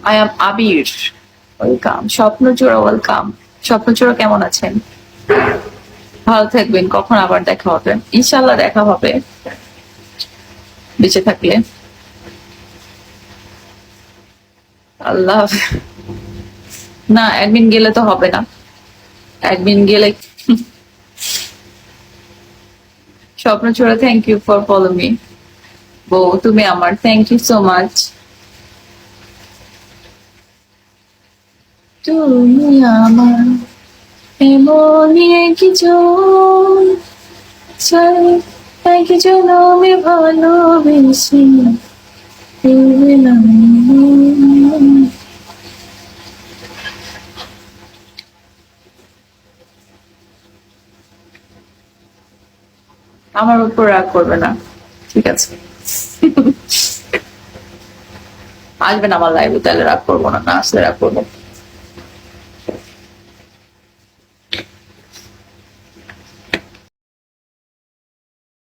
I am Abir, welcome. Swapnachura welcome. Swapnachura কেমন আছেন? ভালো থাকবেন। কখন আবার দেখা হবে? ইনশাল্লাহ দেখা হবে বেঁচে থাকলে। আল্লাহ না, অ্যাডমিন গেলে তো হবে না। অ্যাডমিন গেলে Swapnachura, thank you for follow me. বউ তুমি আমার, থ্যাংক ইউ সো মাচ। তুমি আমার এমনই একজন, চাই একজন আমি ভালোবেসে পেলাম। আমার উপর রাগ করবে না, ঠিক আছে? আসবেন আমার লাইভে, তাহলে রাগ করবো না, না আসলে রাগ করবো।